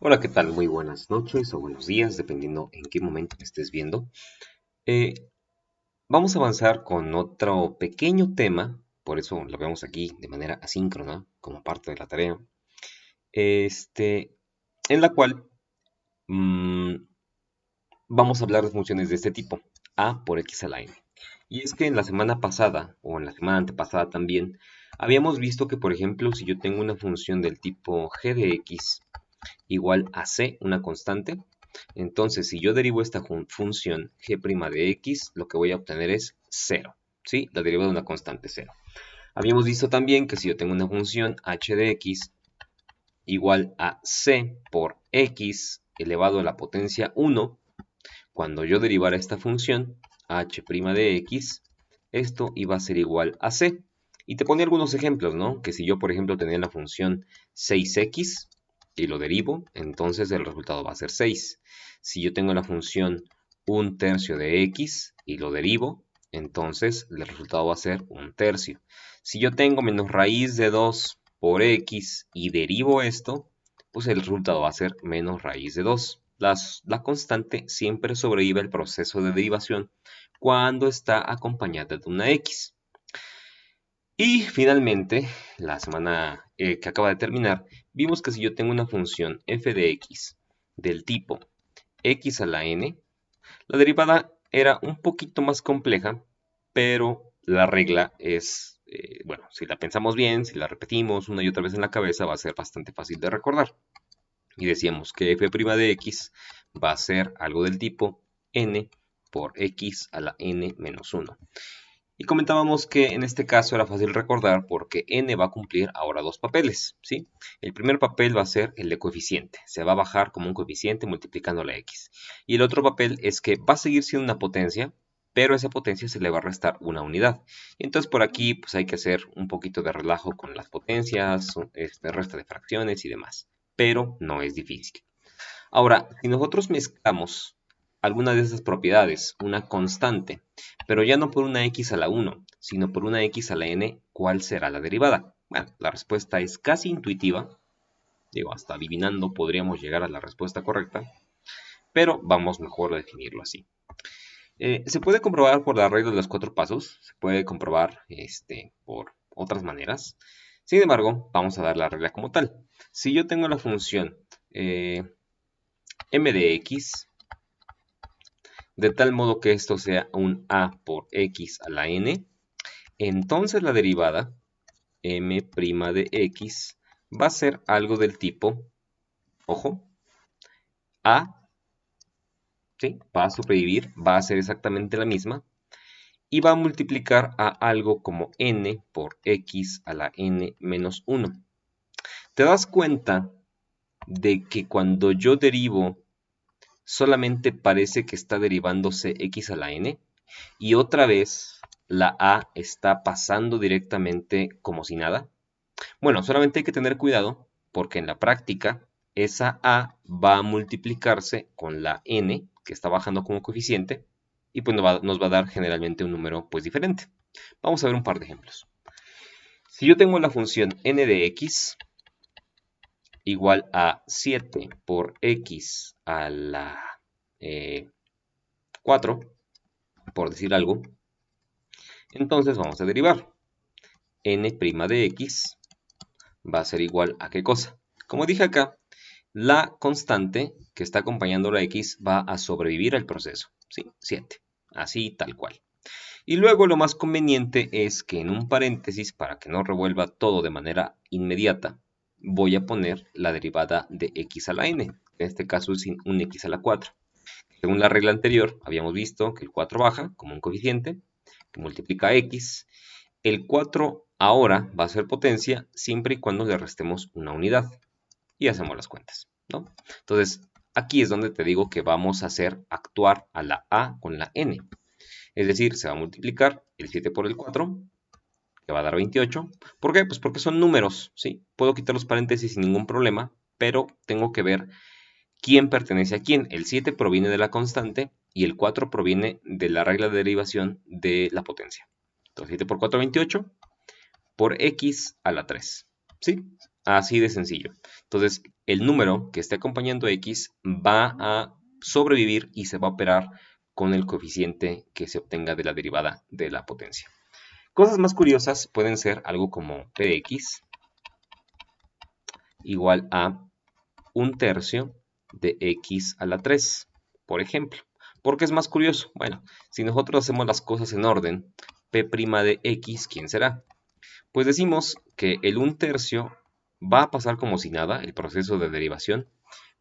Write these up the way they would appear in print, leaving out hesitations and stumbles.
Hola, ¿qué tal? Muy buenas noches o buenos días, dependiendo en qué momento me estés viendo. Eh, Vamos a avanzar con otro pequeño tema, por eso lo vemos aquí de manera asíncrona, como parte de la tarea, este, en la cual mm, vamos a hablar de funciones de este tipo, a por x a la n. Y es que en la semana pasada, o en la semana antepasada también, habíamos visto que, por ejemplo, si yo tengo una función del tipo g de x igual a c, una constante. Entonces, si yo derivo esta función g' de x, lo que voy a obtener es 0. ¿Sí? La derivada de una constante 0. Habíamos visto también que si yo tengo una función h de x igual a c por x elevado a la potencia 1, cuando yo derivara esta función h' de x, esto iba a ser igual a c. Y te ponía algunos ejemplos, ¿no? Que si yo, por ejemplo, tenía la función 6x y lo derivo, entonces el resultado va a ser 6. Si yo tengo la función 1/3 de x y lo derivo, entonces el resultado va a ser 1/3. Si yo tengo menos raíz de 2 por x y derivo esto, pues el resultado va a ser menos raíz de 2. La constante siempre sobrevive el proceso de derivación cuando está acompañada de una x. Y finalmente, la semana que acaba de terminar, vimos que si yo tengo una función f de x del tipo x a la n, la derivada era un poquito más compleja, pero la regla es, bueno, si la pensamos bien, si la repetimos una y otra vez en la cabeza, va a ser bastante fácil de recordar. Y decíamos que f' de x va a ser algo del tipo n por x a la n menos 1. Y comentábamos que en este caso era fácil recordar porque n va a cumplir ahora dos papeles, ¿sí? El primer papel va a ser el de coeficiente, se va a bajar como un coeficiente multiplicando la x. Y el otro papel es que va a seguir siendo una potencia, pero a esa potencia se le va a restar una unidad. Y entonces por aquí pues hay que hacer un poquito de relajo con las potencias, resta de fracciones y demás, pero no es difícil. Ahora, si nosotros mezclamos alguna de esas propiedades, una constante, pero ya no por una x a la 1, sino por una x a la n, ¿cuál será la derivada? Bueno, la respuesta es casi intuitiva, digo, hasta adivinando podríamos llegar a la respuesta correcta, pero vamos mejor a definirlo así. Se puede comprobar por la regla de los cuatro pasos, se puede comprobar por otras maneras. Sin embargo, vamos a dar la regla como tal. Si yo tengo la función m de x, de tal modo que esto sea un a por x a la n, entonces la derivada m' de x va a ser algo del tipo, ojo, a, ¿sí? Va a sobrevivir, va a ser exactamente la misma, y va a multiplicar a algo como n por x a la n menos 1. ¿Te das cuenta de que cuando yo derivo solamente parece que está derivándose x a la n? Y otra vez la a está pasando directamente como si nada. Bueno, solamente hay que tener cuidado porque en la práctica esa a va a multiplicarse con la n que está bajando como coeficiente y pues nos va a dar generalmente un número pues diferente. Vamos a ver un par de ejemplos. Si yo tengo la función n de x igual a 7 por x a la 4, por decir algo, entonces vamos a derivar. N' de x va a ser igual a ¿qué cosa? Como dije acá, la constante que está acompañando la x va a sobrevivir al proceso, ¿sí? 7, así tal cual. Y luego lo más conveniente es que en un paréntesis, para que no revuelva todo de manera inmediata, voy a poner la derivada de x a la n, en este caso es un x a la 4. Según la regla anterior, habíamos visto que el 4 baja como un coeficiente que multiplica x. El 4 ahora va a ser potencia siempre y cuando le restemos una unidad. Y hacemos las cuentas, ¿no? Entonces, aquí es donde te digo que vamos a hacer actuar a la a con la n. Es decir, se va a multiplicar el 7 por el 4, que va a dar 28. ¿Por qué? Pues porque son números, ¿sí? Puedo quitar los paréntesis sin ningún problema, pero tengo que ver quién pertenece a quién. El 7 proviene de la constante y el 4 proviene de la regla de derivación de la potencia. Entonces 7 por 4, 28, por x a la 3. ¿Sí? Así de sencillo. Entonces, el número que esté acompañando x va a sobrevivir y se va a operar con el coeficiente que se obtenga de la derivada de la potencia. Cosas más curiosas pueden ser algo como p de x igual a 1/3 de x a la 3, por ejemplo. ¿Por qué es más curioso? Bueno, si nosotros hacemos las cosas en orden, p' de x, ¿quién será? Pues decimos que el 1/3 va a pasar como si nada, el proceso de derivación,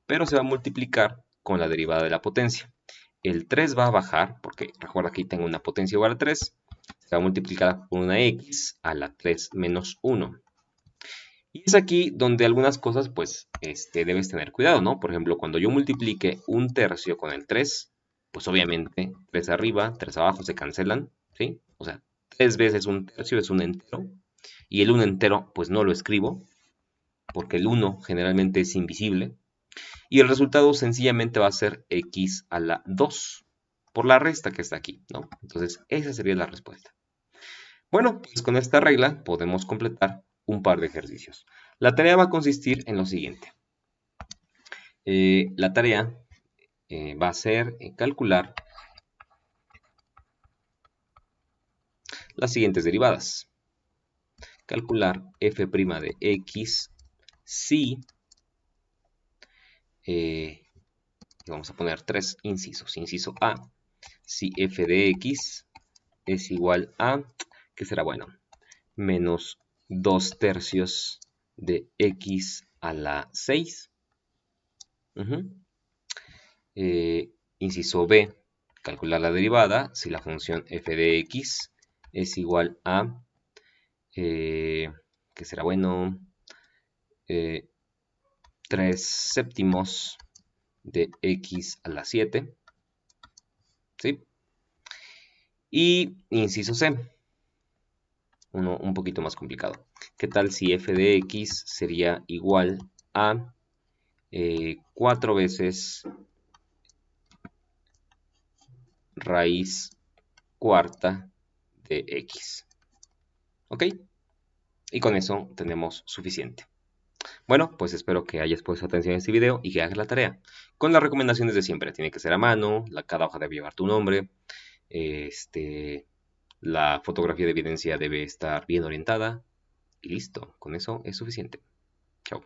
pero se va a multiplicar con la derivada de la potencia. El 3 va a bajar, porque recuerda que aquí tengo una potencia igual a 3, se va a multiplicar por una x a la 3 menos 1. Y es aquí donde algunas cosas, pues, debes tener cuidado, ¿no? Por ejemplo, cuando yo multiplique 1/3 con el 3, pues obviamente 3 arriba, 3 abajo se cancelan, ¿sí? O sea, 3 veces 1/3 es un entero. Y el 1 entero, pues no lo escribo, porque el 1 generalmente es invisible. Y el resultado sencillamente va a ser x a la 2, por la resta que está aquí, ¿no? Entonces, esa sería la respuesta. Bueno, pues con esta regla podemos completar un par de ejercicios. La tarea va a consistir en lo siguiente. La tarea va a ser calcular las siguientes derivadas. Calcular f' de x si, vamos a poner 3 incisos. Inciso A, si f de x es igual a, ¿qué será bueno? Menos 2/3 de x a la 6. Inciso B, calcular la derivada si la función f de x es igual a, ¿qué será bueno? 3 séptimos de x a la 7. ¿Sí? Y inciso C, uno un poquito más complicado. ¿Qué tal si f de x sería igual a 4 veces raíz cuarta de x? ¿Ok? Y con eso tenemos suficiente. Bueno, pues espero que hayas puesto atención a este video y que hagas la tarea. Con las recomendaciones de siempre, tiene que ser a mano, cada hoja debe llevar tu nombre, la fotografía de evidencia debe estar bien orientada y listo, con eso es suficiente. Chao.